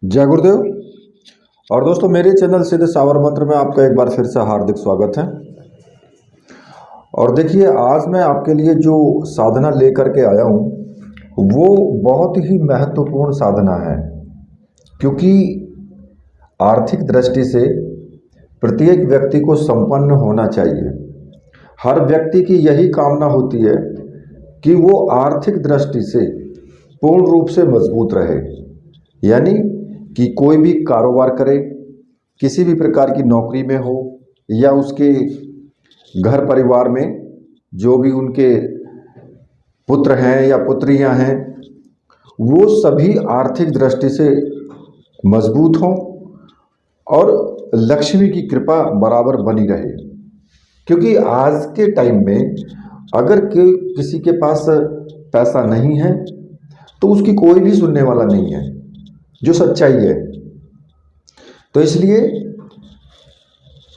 जय गुरुदेव। और दोस्तों, मेरे चैनल सिद्ध सावर मंत्र में आपका एक बार फिर से हार्दिक स्वागत है। और देखिए, आज मैं आपके लिए जो साधना लेकर के आया हूँ वो बहुत ही महत्वपूर्ण साधना है, क्योंकि आर्थिक दृष्टि से प्रत्येक व्यक्ति को संपन्न होना चाहिए। हर व्यक्ति की यही कामना होती है कि वो आर्थिक दृष्टि से पूर्ण रूप से मजबूत रहे, यानी कि कोई भी कारोबार करे, किसी भी प्रकार की नौकरी में हो या उसके घर परिवार में जो भी उनके पुत्र हैं या पुत्रियां हैं, वो सभी आर्थिक दृष्टि से मजबूत हों और लक्ष्मी की कृपा बराबर बनी रहे। क्योंकि आज के टाइम में अगर किसी के पास पैसा नहीं है तो उसकी कोई भी सुनने वाला नहीं है, जो सच्चाई है। तो इसलिए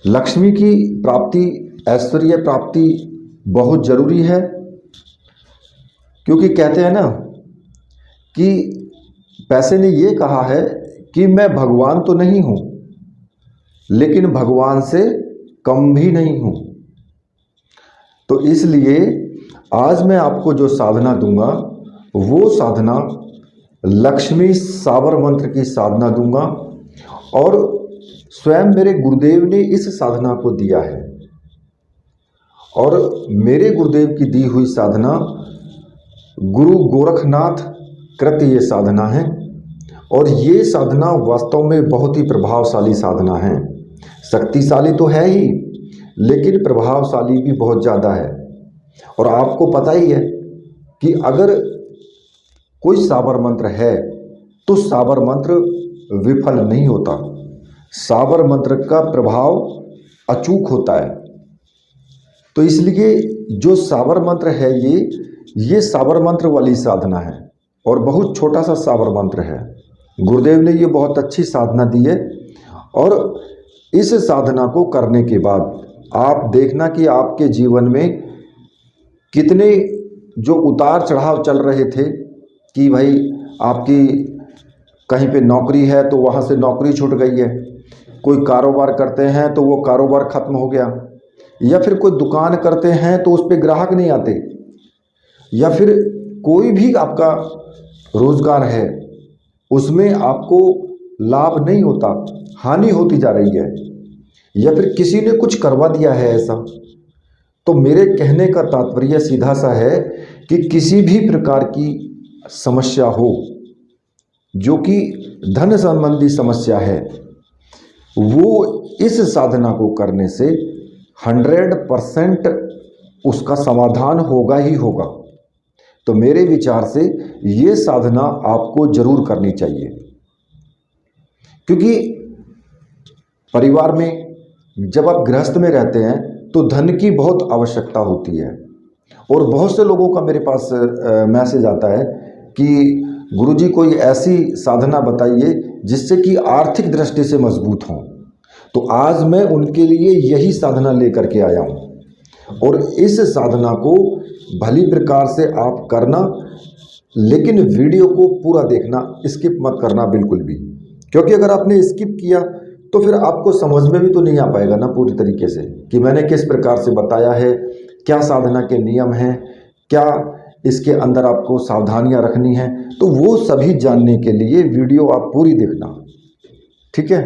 लक्ष्मी की प्राप्ति, ऐश्वर्य प्राप्ति बहुत जरूरी है। क्योंकि कहते हैं ना कि पैसे ने ये कहा है कि मैं भगवान तो नहीं हूं, लेकिन भगवान से कम भी नहीं हूं। तो इसलिए आज मैं आपको जो साधना दूंगा वो साधना लक्ष्मी साबर मंत्र की साधना दूंगा, और स्वयं मेरे गुरुदेव ने इस साधना को दिया है। और मेरे गुरुदेव की दी हुई साधना गुरु गोरखनाथ कृत ये साधना है, और ये साधना वास्तव में बहुत ही प्रभावशाली साधना है। शक्तिशाली तो है ही, लेकिन प्रभावशाली भी बहुत ज़्यादा है। और आपको पता ही है कि अगर कोई साबर मंत्र है तो साबर मंत्र विफल नहीं होता। साबर मंत्र का प्रभाव अचूक होता है। तो इसलिए जो साबर मंत्र है ये साबर मंत्र वाली साधना है, और बहुत छोटा सा साबर मंत्र है। गुरुदेव ने ये बहुत अच्छी साधना दी है। और इस साधना को करने के बाद आप देखना कि आपके जीवन में कितने जो उतार चढ़ाव चल रहे थे कि भाई आपकी कहीं पे नौकरी है तो वहाँ से नौकरी छूट गई है, कोई कारोबार करते हैं तो वो कारोबार खत्म हो गया, या फिर कोई दुकान करते हैं तो उस पर ग्राहक नहीं आते, या फिर कोई भी आपका रोजगार है उसमें आपको लाभ नहीं होता, हानि होती जा रही है, या फिर किसी ने कुछ करवा दिया है ऐसा। तो मेरे कहने का तात्पर्य सीधा सा है कि किसी भी प्रकार की समस्या हो, जो कि धन संबंधी समस्या है, वो इस साधना को करने से 100% उसका समाधान होगा ही होगा। तो मेरे विचार से ये साधना आपको जरूर करनी चाहिए, क्योंकि परिवार में जब आप गृहस्थ में रहते हैं तो धन की बहुत आवश्यकता होती है। और बहुत से लोगों का मेरे पास मैसेज आता है कि गुरुजी कोई ऐसी साधना बताइए जिससे कि आर्थिक दृष्टि से मजबूत हों। तो आज मैं उनके लिए यही साधना लेकर के आया हूँ। और इस साधना को भली प्रकार से आप करना, लेकिन वीडियो को पूरा देखना, स्किप मत करना बिल्कुल भी। क्योंकि अगर आपने स्किप किया तो फिर आपको समझ में भी तो नहीं आ पाएगा ना पूरी तरीके से कि मैंने किस प्रकार से बताया है, क्या साधना के नियम हैं, क्या इसके अंदर आपको सावधानियां रखनी हैं। तो वो सभी जानने के लिए वीडियो आप पूरी देखना, ठीक है।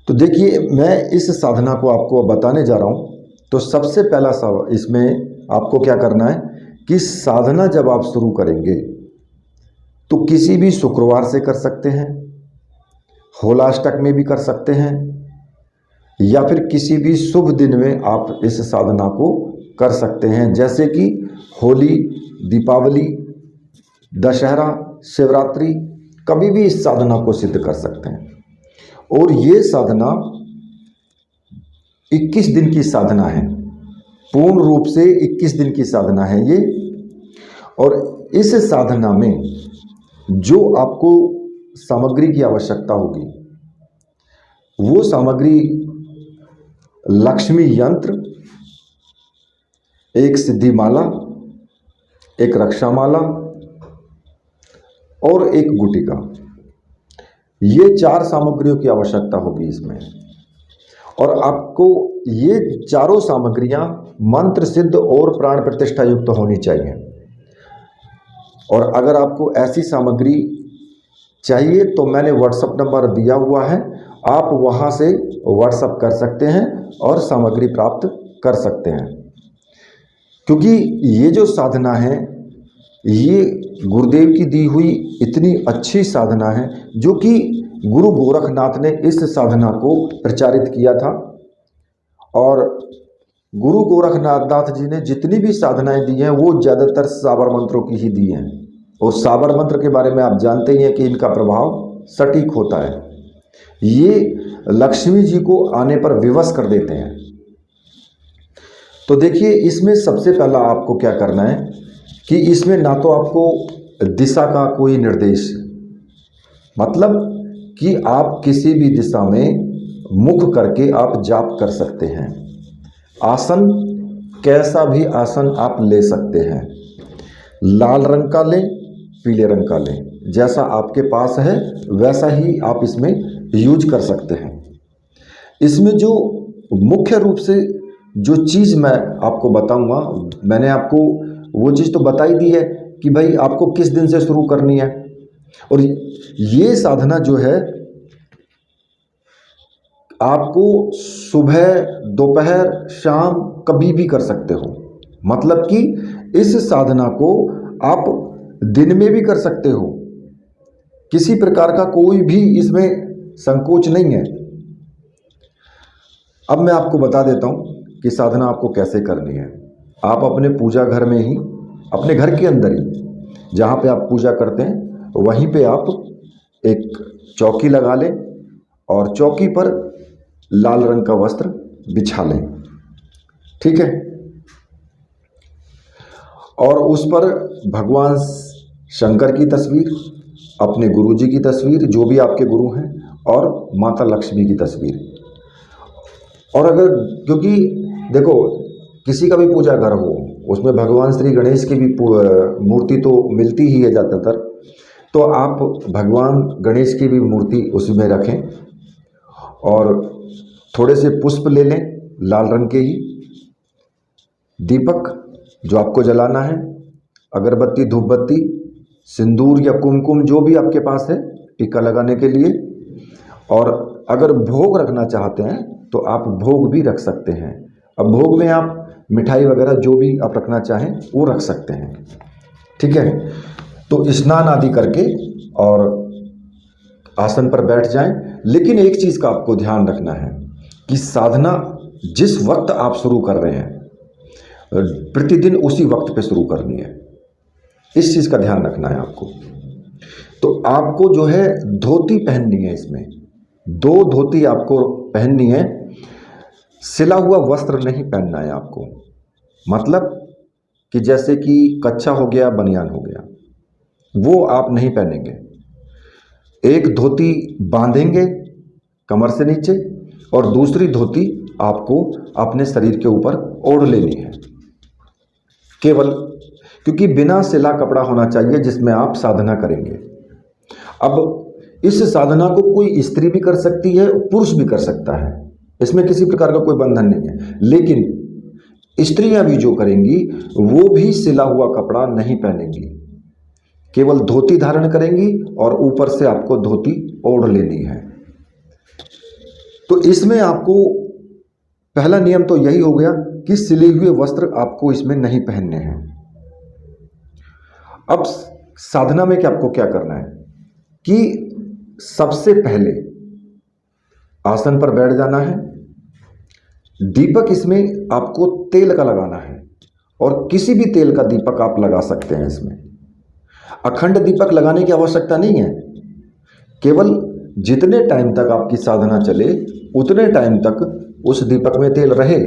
तो देखिए, मैं इस साधना को आपको बताने जा रहा हूँ। तो सबसे पहला इसमें आपको क्या करना है कि साधना जब आप शुरू करेंगे तो किसी भी शुक्रवार से कर सकते हैं, होलाष्टक में भी कर सकते हैं, या फिर किसी भी शुभ दिन में आप इस साधना को कर सकते हैं, जैसे कि होली, दीपावली, दशहरा, शिवरात्रि, कभी भी इस साधना को सिद्ध कर सकते हैं। और ये साधना 21 दिन की साधना है, पूर्ण रूप से 21 दिन की साधना है ये। और इस साधना में जो आपको सामग्री की आवश्यकता होगी वो सामग्री लक्ष्मी यंत्र, एक सिद्धि माला, एक रक्षा माला और एक गुटिका। ये 4 सामग्रियों की आवश्यकता होगी इसमें, और आपको ये चारों सामग्रियां मंत्र सिद्ध और प्राण प्रतिष्ठा युक्त होनी चाहिए। और अगर आपको ऐसी सामग्री चाहिए तो मैंने व्हाट्सएप नंबर दिया हुआ है, आप वहां से व्हाट्सएप कर सकते हैं और सामग्री प्राप्त कर सकते हैं। क्योंकि ये जो साधना है ये गुरुदेव की दी हुई इतनी अच्छी साधना है, जो कि गुरु गोरखनाथ ने इस साधना को प्रचारित किया था। और गुरु गोरखनाथ जी ने जितनी भी साधनाएं दी हैं वो ज़्यादातर साबर मंत्रों की ही दी हैं। और साबर मंत्र के बारे में आप जानते ही हैं कि इनका प्रभाव सटीक होता है, ये लक्ष्मी जी को आने पर विवश कर देते हैं। तो देखिए, इसमें सबसे पहला आपको क्या करना है कि इसमें ना तो आपको दिशा का कोई निर्देश, मतलब कि आप किसी भी दिशा में मुख करके आप जाप कर सकते हैं। आसन कैसा भी आसन आप ले सकते हैं, लाल रंग का लें, पीले रंग का लें, जैसा आपके पास है वैसा ही आप इसमें यूज कर सकते हैं। इसमें जो मुख्य रूप से जो चीज़ मैं आपको बताऊंगा, मैंने आपको वो चीज़ तो बता ही दी है कि भाई आपको किस दिन से शुरू करनी है। और ये साधना जो है आपको सुबह, दोपहर, शाम कभी भी कर सकते हो। मतलब कि इस साधना को आप दिन में भी कर सकते हो, किसी प्रकार का कोई भी इसमें संकोच नहीं है। अब मैं आपको बता देता हूँ कि साधना आपको कैसे करनी है। आप अपने पूजा घर में ही, अपने घर के अंदर ही जहाँ पे आप पूजा करते हैं वहीं पे आप एक चौकी लगा लें और चौकी पर लाल रंग का वस्त्र बिछा लें, ठीक है। और उस पर भगवान शंकर की तस्वीर, अपने गुरु जी की तस्वीर, जो भी आपके गुरु हैं, और माता लक्ष्मी की तस्वीर। और अगर, क्योंकि देखो किसी का भी पूजा घर हो उसमें भगवान श्री गणेश की भी मूर्ति तो मिलती ही है ज़्यादातर, तो आप भगवान गणेश की भी मूर्ति उसमें रखें और थोड़े से पुष्प ले लें लाल रंग के ही। दीपक जो आपको जलाना है, अगरबत्ती, धूपबत्ती, सिंदूर या कुमकुम जो भी आपके पास है टीका लगाने के लिए। और अगर भोग रखना चाहते हैं तो आप भोग भी रख सकते हैं। अब भोग में आप मिठाई वगैरह जो भी आप रखना चाहें वो रख सकते हैं, ठीक है। तो स्नान आदि करके और आसन पर बैठ जाएं। लेकिन एक चीज़ का आपको ध्यान रखना है कि साधना जिस वक्त आप शुरू कर रहे हैं प्रतिदिन उसी वक्त पे शुरू करनी है, इस चीज़ का ध्यान रखना है आपको। तो आपको जो है धोती पहननी है, इसमें 2 धोती आपको पहननी है। सिला हुआ वस्त्र नहीं पहनना है आपको, मतलब कि जैसे कि कच्छा हो गया, बनियान हो गया, वो आप नहीं पहनेंगे। एक धोती बांधेंगे कमर से नीचे और दूसरी धोती आपको अपने शरीर के ऊपर ओढ़ लेनी है केवल, क्योंकि बिना सिला कपड़ा होना चाहिए जिसमें आप साधना करेंगे। अब इस साधना को कोई स्त्री भी कर सकती है, पुरुष भी कर सकता है, इसमें किसी प्रकार का कोई बंधन नहीं है। लेकिन स्त्रियां भी जो करेंगी वो भी सिला हुआ कपड़ा नहीं पहनेंगी, केवल धोती धारण करेंगी और ऊपर से आपको धोती ओढ़ लेनी है। तो इसमें आपको पहला नियम तो यही हो गया कि सिले हुए वस्त्र आपको इसमें नहीं पहनने हैं। अब साधना में क्या आपको क्या करना है कि सबसे पहले आसन पर बैठ जाना है। दीपक इसमें आपको तेल का लगाना है और किसी भी तेल का दीपक आप लगा सकते हैं। इसमें अखंड दीपक लगाने की आवश्यकता नहीं है, केवल जितने टाइम तक आपकी साधना चले उतने टाइम तक उस दीपक में तेल रहे।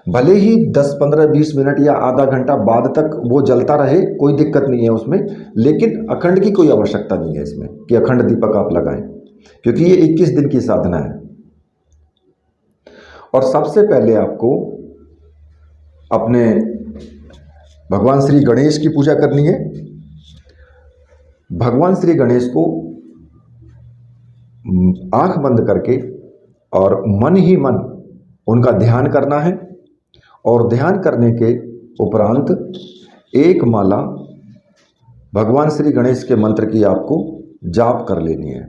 भले ही 10, 15, 20 मिनट या आधा घंटा बाद तक वो जलता रहे, कोई दिक्कत नहीं है उसमें, लेकिन अखंड की कोई आवश्यकता नहीं है इसमें कि अखंड दीपक आप लगाएं, क्योंकि ये 21 दिन की साधना है। और सबसे पहले आपको अपने भगवान श्री गणेश की पूजा करनी है। भगवान श्री गणेश को आंख बंद करके और मन ही मन उनका ध्यान करना है। और ध्यान करने के उपरांत एक माला भगवान श्री गणेश के मंत्र की आपको जाप कर लेनी है।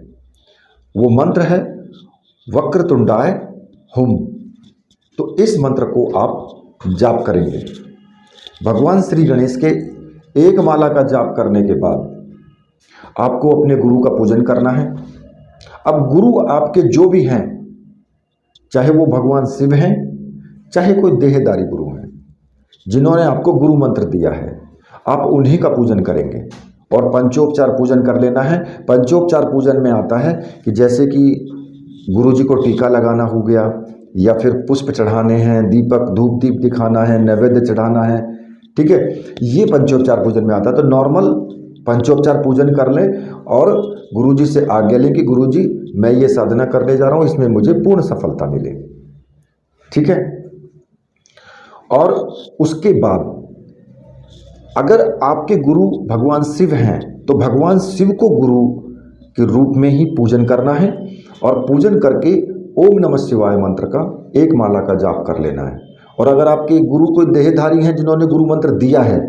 वो मंत्र है वक्रतुंडाय हुम। तो इस मंत्र को आप जाप करेंगे। भगवान श्री गणेश के एक माला का जाप करने के बाद आपको अपने गुरु का पूजन करना है। अब गुरु आपके जो भी हैं, चाहे वो भगवान शिव हैं, चाहे कोई देहधारी गुरु हैं, जिन्होंने आपको गुरु मंत्र दिया है, आप उन्हीं का पूजन करेंगे। और पंचोपचार पूजन कर लेना है। पंचोपचार पूजन में आता है कि जैसे कि गुरु जी को टीका लगाना हो गया, या फिर पुष्प चढ़ाने हैं, दीपक धूप दीप दिखाना है, नैवेद्य चढ़ाना है, ठीक है, ये पंचोपचार पूजन में आता है। तो नॉर्मल पंचोपचार पूजन कर लें और गुरु जी से आज्ञा लें कि गुरु जी मैं ये साधना करने जा रहा हूँ, इसमें मुझे पूर्ण सफलता मिले, ठीक है। और उसके बाद अगर आपके गुरु भगवान शिव हैं तो भगवान शिव को गुरु के रूप में ही पूजन करना है। और पूजन करके ओम नमः शिवाय मंत्र का एक माला का जाप कर लेना है। और अगर आपके गुरु कोई देहधारी हैं जिन्होंने गुरु मंत्र दिया है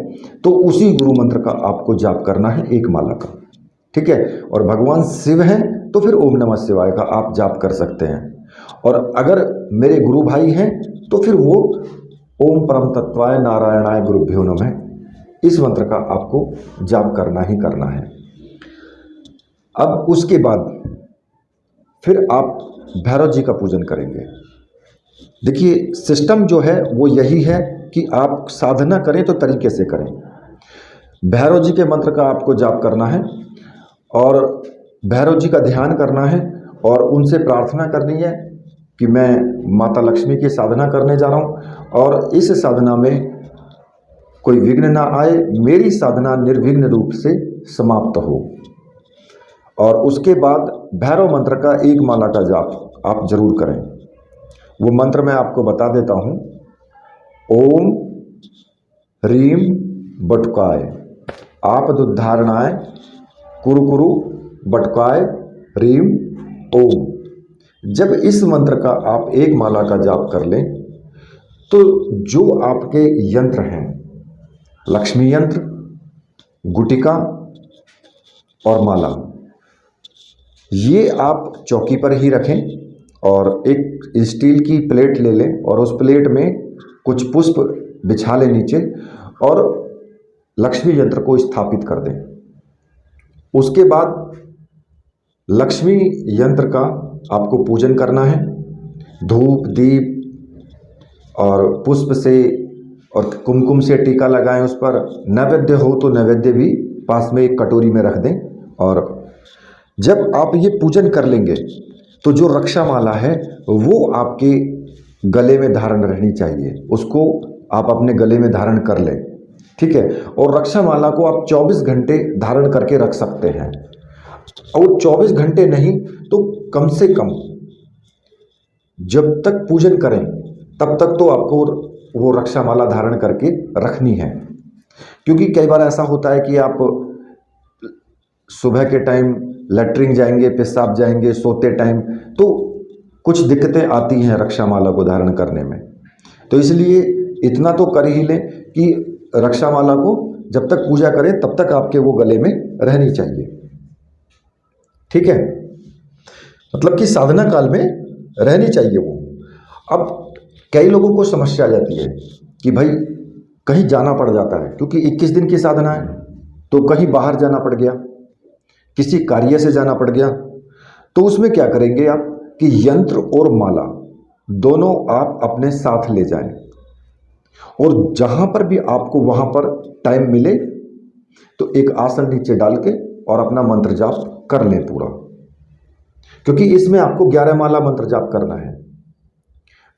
तो उसी गुरु मंत्र का आपको जाप करना है, एक माला का, ठीक है। और भगवान शिव हैं तो फिर ओम नमः शिवाय का आप जाप कर सकते हैं। और अगर मेरे गुरु भाई हैं तो फिर वो ओम परम तत्वाय नारायणाय गुरुभ्यो नमः, इस मंत्र का आपको जाप करना ही करना है। अब उसके बाद फिर आप भैरव जी का पूजन करेंगे। देखिए सिस्टम जो है वो यही है कि आप साधना करें तो तरीके से करें। भैरव जी के मंत्र का आपको जाप करना है और भैरव जी का ध्यान करना है और उनसे प्रार्थना करनी है कि मैं माता लक्ष्मी की साधना करने जा रहा हूँ और इस साधना में कोई विघ्न ना आए, मेरी साधना निर्विघ्न रूप से समाप्त हो। और उसके बाद भैरव मंत्र का एक माला का जाप आप जरूर करें। वो मंत्र मैं आपको बता देता हूँ। ओम ह्रीम बटुकाय आपदुद्धारणाय कुरु बटुकाय ह्रीम ओम। जब इस मंत्र का आप एक माला का जाप कर लें तो जो आपके यंत्र हैं, लक्ष्मी यंत्र, गुटिका और माला, ये आप चौकी पर ही रखें और एक स्टील की प्लेट ले लें और उस प्लेट में कुछ पुष्प बिछा लें नीचे और लक्ष्मी यंत्र को स्थापित कर दें। उसके बाद लक्ष्मी यंत्र का आपको पूजन करना है। धूप दीप और पुष्प से और कुमकुम से टीका लगाएं उस पर। नैवेद्य हो तो नैवेद्य भी पास में एक कटोरी में रख दें। और जब आप ये पूजन कर लेंगे तो जो रक्षा माला है वो आपके गले में धारण रहनी चाहिए, उसको आप अपने गले में धारण कर लें, ठीक है। और रक्षा माला को आप 24 घंटे धारण करके रख सकते हैं। और 24 घंटे नहीं तो कम से कम जब तक पूजन करें तब तक तो आपको वो रक्षा माला धारण करके रखनी है। क्योंकि कई बार ऐसा होता है कि आप सुबह के टाइम लैट्रिन जाएंगे, पेशाब जाएंगे, सोते टाइम, तो कुछ दिक्कतें आती हैं रक्षा माला को धारण करने में। तो इसलिए इतना तो कर ही लें कि रक्षा माला को जब तक पूजा करें तब तक आपके वो गले में रहनी चाहिए, ठीक है। मतलब कि साधना काल में रहनी चाहिए वो। अब कई लोगों को समस्या आ जाती है कि भाई कहीं जाना पड़ जाता है, क्योंकि 21 दिन की साधना है तो कहीं बाहर जाना पड़ गया, किसी कार्य से जाना पड़ गया, तो उसमें क्या करेंगे आप कि यंत्र और माला दोनों आप अपने साथ ले जाएं और जहां पर भी आपको वहां पर टाइम मिले तो एक आसन नीचे डाल के और अपना मंत्र जाप कर लें पूरा। क्योंकि इसमें आपको 11 माला मंत्र जाप करना है,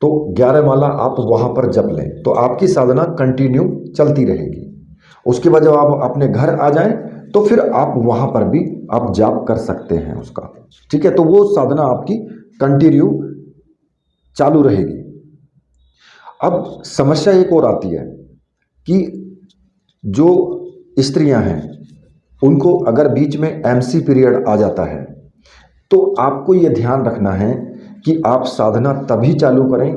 तो 11 माला आप वहां पर जप लें तो आपकी साधना कंटिन्यू चलती रहेगी। उसके बाद जब आप अपने घर आ जाएं तो फिर आप वहां पर भी आप जाप कर सकते हैं उसका, ठीक है। तो वो साधना आपकी कंटिन्यू चालू रहेगी। अब समस्या एक और आती है कि जो स्त्रियां हैं उनको अगर बीच में एमसी पीरियड आ जाता है तो आपको ये ध्यान रखना है कि आप साधना तभी चालू करें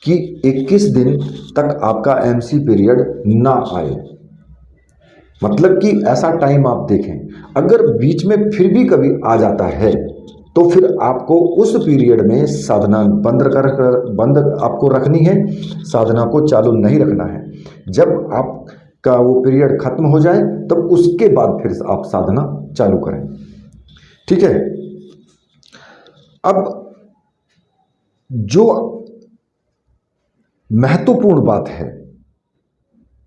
कि 21 दिन तक आपका एमसी पीरियड ना आए। मतलब कि ऐसा टाइम आप देखें, अगर बीच में फिर भी कभी आ जाता है तो फिर आपको उस पीरियड में साधना बंद आपको रखनी है, साधना को चालू नहीं रखना है। जब आपका वो पीरियड खत्म हो जाए तब उसके बाद फिर आप साधना चालू करें। ठीक है। अब जो महत्वपूर्ण बात है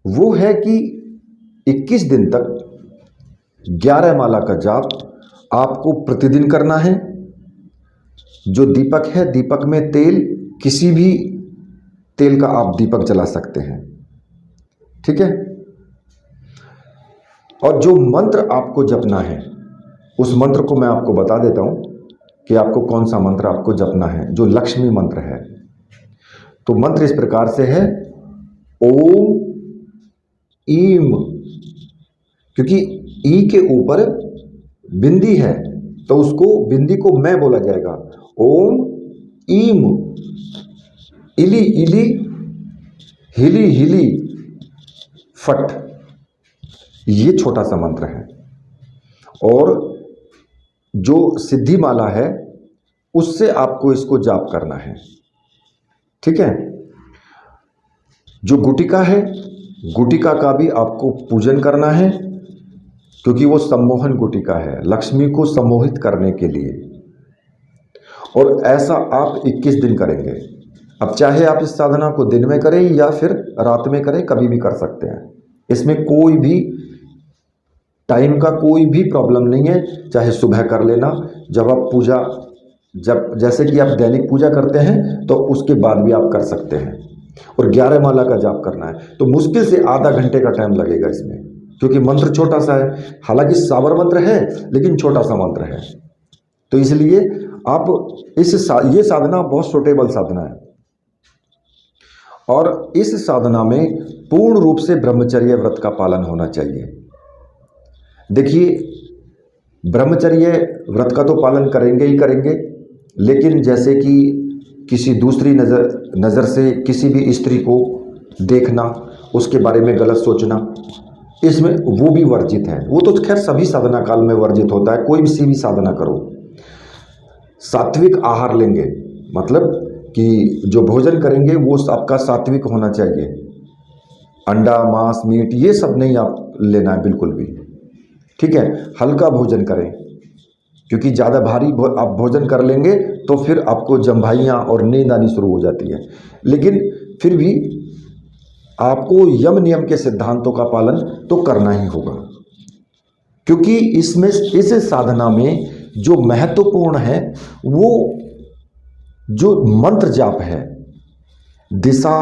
वो है कि 21 दिन तक 11 माला का जाप आपको प्रतिदिन करना है। जो दीपक है, दीपक में तेल, किसी भी तेल का आप दीपक जला सकते हैं। ठीक है। और जो मंत्र आपको जपना है उस मंत्र को मैं आपको बता देता हूं कि आपको कौन सा मंत्र आपको जपना है, जो लक्ष्मी मंत्र है। तो मंत्र इस प्रकार से है, ओम ईम, क्योंकि ई के ऊपर बिंदी है तो उसको बिंदी को मैं बोला जाएगा। ओम ईम, इली इली हिली हिली फट, ये छोटा सा मंत्र है। और जो सिद्धि माला है उससे आपको इसको जाप करना है। ठीक है। जो गुटिका है, गुटिका का भी आपको पूजन करना है, क्योंकि वो सम्मोहन गुटिका है, लक्ष्मी को सम्मोहित करने के लिए। और ऐसा आप 21 दिन करेंगे। अब चाहे आप इस साधना को दिन में करें या फिर रात में करें, कभी भी कर सकते हैं। इसमें कोई भी टाइम का कोई भी प्रॉब्लम नहीं है। चाहे सुबह कर लेना, जब आप पूजा, जब जैसे कि आप दैनिक पूजा करते हैं तो उसके बाद भी आप कर सकते हैं। और 11 माला का जाप करना है तो मुश्किल से आधा घंटे का टाइम लगेगा इसमें, क्योंकि मंत्र छोटा सा है। हालांकि साबर मंत्र है लेकिन छोटा सा मंत्र है। तो इसलिए आप ये साधना बहुत सूटेबल साधना है। और इस साधना में पूर्ण रूप से ब्रह्मचर्य व्रत का पालन होना चाहिए। देखिए, ब्रह्मचर्य व्रत का तो पालन करेंगे ही करेंगे, लेकिन जैसे कि किसी दूसरी नज़र से किसी भी स्त्री को देखना, उसके बारे में गलत सोचना, इसमें वो भी वर्जित है। वो तो खैर सभी साधना काल में वर्जित होता है। कोई भी साधना करो, सात्विक आहार लेंगे, मतलब कि जो भोजन करेंगे वो आपका सात्विक होना चाहिए। अंडा, मांस, मीट ये सब नहीं आप लेना है बिल्कुल भी। ठीक है। हल्का भोजन करें, क्योंकि ज़्यादा भारी आप भोजन कर लेंगे तो फिर आपको जम्भाइयाँ और नींद आनी शुरू हो जाती है। लेकिन फिर भी आपको यम नियम के सिद्धांतों का पालन तो करना ही होगा, क्योंकि इसमें इस साधना में जो महत्वपूर्ण है वो जो मंत्र जाप है, दिशा,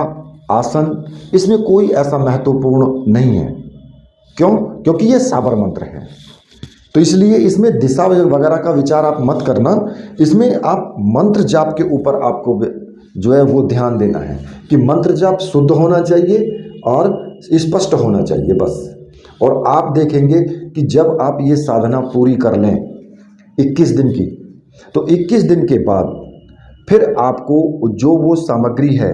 आसन, इसमें कोई ऐसा महत्वपूर्ण नहीं है। क्यों? क्योंकि ये साबर मंत्र है। तो इसलिए इसमें दिशा वगैरह का विचार आप मत करना। इसमें आप मंत्र जाप के ऊपर आपको जो है वो ध्यान देना है कि मंत्र जाप शुद्ध होना चाहिए और स्पष्ट होना चाहिए, बस। और आप देखेंगे कि जब आप ये साधना पूरी कर लें 21 दिन की, तो 21 दिन के बाद फिर आपको जो वो सामग्री है,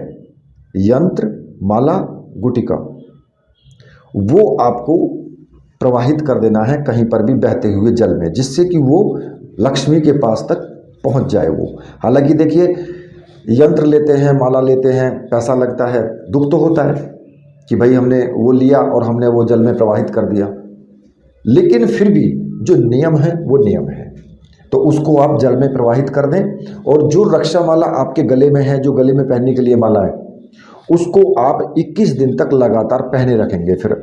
यंत्र, माला, गुटिका, वो आपको प्रवाहित कर देना है कहीं पर भी बहते हुए जल में, जिससे कि वो लक्ष्मी के पास तक पहुंच जाए वो। हालांकि देखिए, यंत्र लेते हैं, माला लेते हैं, पैसा लगता है, दुख तो होता है कि भाई हमने वो लिया और हमने वो जल में प्रवाहित कर दिया, लेकिन फिर भी जो नियम है वो नियम है, तो उसको आप जल में प्रवाहित कर दें। और जो रक्षा माला आपके गले में है, जो गले में पहनने के लिए माला है, उसको आप 21 दिन तक लगातार पहने रखेंगे। फिर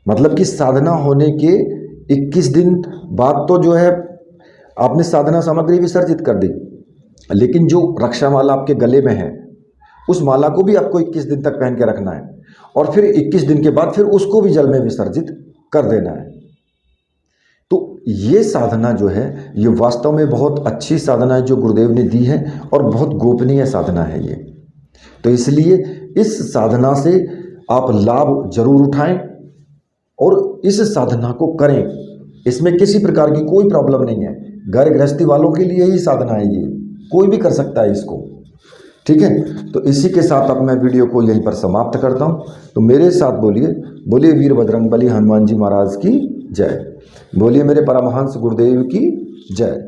मतलब कि साधना होने के 21 दिन बाद तो जो है आपने साधना सामग्री विसर्जित कर दी, लेकिन जो रक्षा माला आपके गले में है उस माला को भी आपको 21 दिन तक पहन के रखना है, और फिर 21 दिन के बाद फिर उसको भी जल में विसर्जित कर देना है। तो ये साधना जो है ये वास्तव में बहुत अच्छी साधना है जो गुरुदेव ने दी है, और बहुत गोपनीय साधना है ये। तो इसलिए इस साधना से आप लाभ जरूर उठाएं और इस साधना को करें। इसमें किसी प्रकार की कोई प्रॉब्लम नहीं है। घर गृहस्थी वालों के लिए ही साधना है, ये कोई भी कर सकता है इसको। ठीक है, तो इसी के साथ अब मैं वीडियो को यहीं पर समाप्त करता हूँ। तो मेरे साथ बोलिए, बोलिए वीर बजरंगबली हनुमान जी महाराज की जय, बोलिए मेरे परमहंस गुरुदेव की जय।